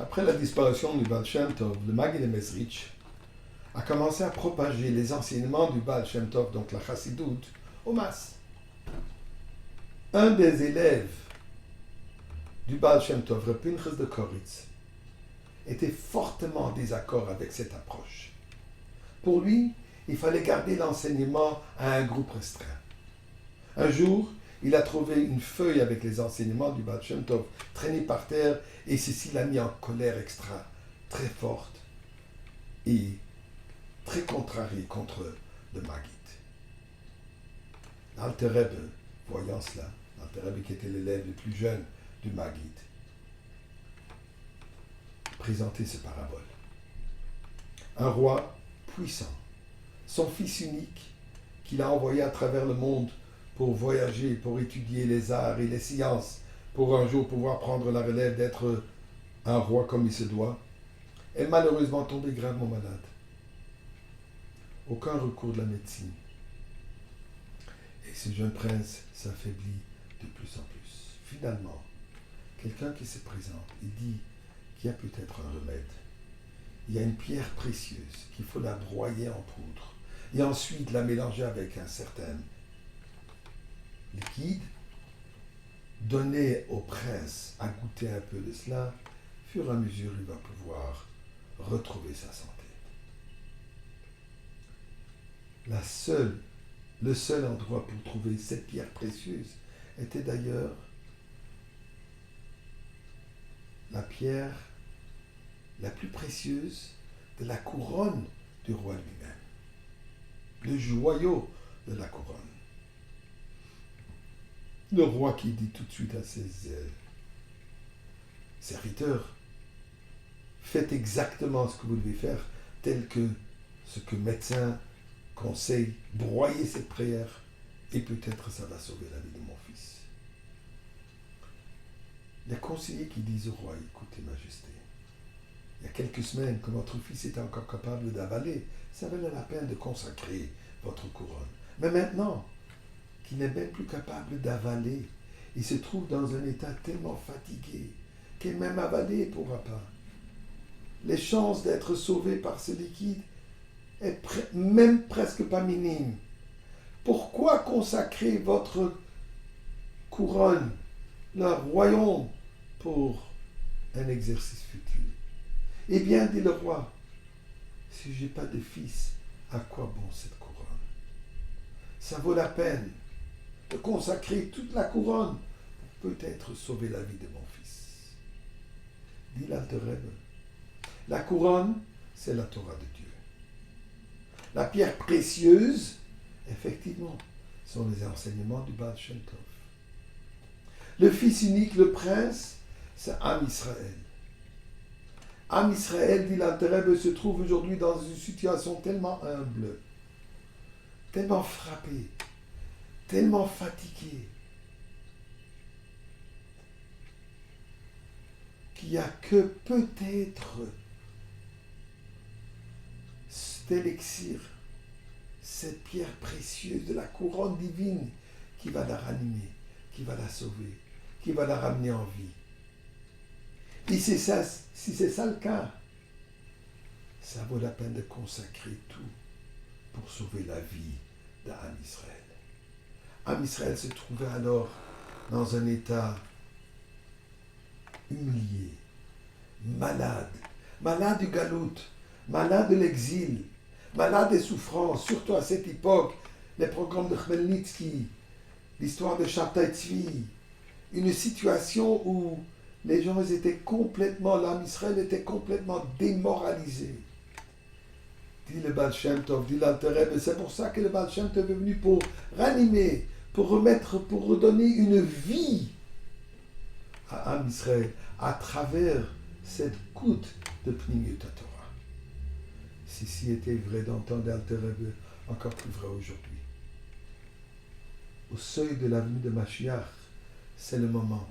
Après la disparition du Baal Shem Tov, le Maggid de Mezrich a commencé à propager les enseignements du Baal Shem Tov, donc la Chassidoute, aux masses. Un des élèves du Baal Shem Tov, Reb Pinchas de Koritz, était fortement en désaccord avec cette approche. Pour lui, il fallait garder l'enseignement à un groupe restreint. Un jour, il a trouvé une feuille avec les enseignements du Baal Shem Tov traînée par terre et ceci l'a mis en colère très forte et très contrarié contre le Maggid. L'Alter Rebbe, voyant cela, l'Alter Rebbe qui était l'élève le plus jeune du Maggid, présentait ce parabole. Un roi puissant, son fils unique, qu'il a envoyé à travers le monde pour voyager, pour étudier les arts et les sciences, pour un jour pouvoir prendre la relève d'être un roi comme il se doit, est malheureusement tombé gravement malade. Aucun recours de la médecine. Et ce jeune prince s'affaiblit de plus en plus. Finalement, quelqu'un qui se présente, il dit qu'il y a peut-être un remède. Il y a une pierre précieuse qu'il faut la broyer en poudre et ensuite la mélanger avec un certain liquide, donner au prince à goûter un peu de cela, au fur et à mesure il va pouvoir retrouver sa santé. Le seul endroit pour trouver cette pierre précieuse était d'ailleurs la pierre la plus précieuse de la couronne du roi lui-même, le joyau de la couronne. Le roi qui dit tout de suite à ses serviteurs, faites exactement ce que vous devez faire, tel que ce que médecin conseille, broyez cette prière, et peut-être ça va sauver la vie de mon fils. Les conseillers qui disent au roi, écoutez, Majesté, il y a quelques semaines que votre fils était encore capable d'avaler, ça valait la peine de consacrer votre couronne. Mais maintenant, qu'il n'est même plus capable d'avaler, il se trouve dans un état tellement fatigué qu'il même avaler ne pourra pas. Les chances d'être sauvé par ce liquide est même presque pas minime. Pourquoi consacrer votre couronne, leur royaume, pour un exercice futile? Eh bien, dit le roi, si je n'ai pas de fils, à quoi bon cette couronne? Ça vaut la peine de consacrer toute la couronne pour peut-être sauver la vie de mon fils. Dit l'Alter Rebbe, la couronne, c'est la Torah de Dieu. La pierre précieuse, effectivement, sont les enseignements du Baal Shem Tov. Le fils unique, le prince, c'est Am Israël. Am Israël, dit l'Alter Rebbe, se trouve aujourd'hui dans une situation tellement humble, tellement frappé, tellement fatigué, qu'il n'y a que peut-être cet élixir, cette pierre précieuse de la couronne divine qui va la ranimer, qui va la sauver, qui va la ramener en vie. Et si c'est ça le cas, ça vaut la peine de consacrer tout pour sauver la vie d'Am Israël. Am Israël se trouvait alors dans un état humilié, malade du galout, malade de l'exil, malade des souffrances, surtout à cette époque, les programmes de Khmelnytsky, l'histoire de Shabtai Tzvi, une situation où les gens étaient complètement, l'Am Israël était complètement démoralisé. Dit le Baal Shem Tov, dit l'Alter Rebbe, c'est pour ça que le Baal Shem Tov est venu pour ranimer, pour redonner une vie à Am Israël à travers cette goutte de Pnimiut Torah. Ceci était vrai d'entendre l'Alter Rebbe, encore plus vrai aujourd'hui. Au seuil de l'avenue de Mashiach, c'est le moment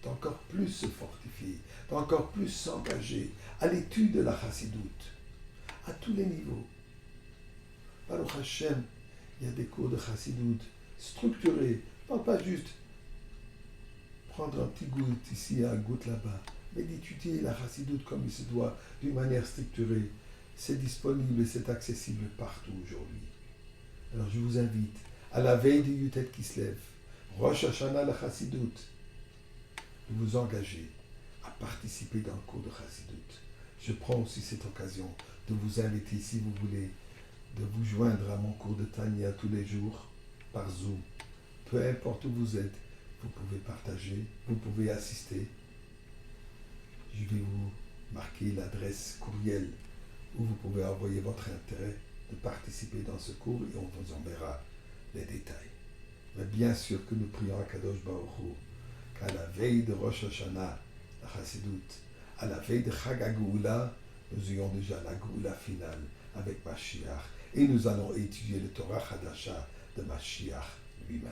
d'encore plus se fortifier, d'encore plus s'engager à l'étude de la Chassidoute, à tous les niveaux. Baruch Hashem, il y a des cours de Chassidoute structurés, non pas juste prendre un petit goutte ici, un goutte là-bas, mais d'étudier la chassidoute comme il se doit, d'une manière structurée. C'est disponible et c'est accessible partout aujourd'hui. Alors je vous invite, à la veille du Yutet qui se lève, Rosh Hashanah la chassidoute, de vous engager à participer dans le cours de chassidoute. Je prends aussi cette occasion de vous inviter, si vous voulez, de vous joindre à mon cours de Tania tous les jours par Zoom. Peu importe où vous êtes, vous pouvez partager, vous pouvez assister. Je vais vous marquer l'adresse courriel où vous pouvez envoyer votre intérêt de participer dans ce cours et on vous enverra les détails. Mais bien sûr que nous prions à Kadosh Baruch Hu qu'à la veille de Rosh Hashanah, la Chassidoute, à la veille de Chag HaGeoula, nous ayons déjà la Geoula finale avec Mashiach et nous allons étudier le Torah Hadasha de Mashiach lui-même.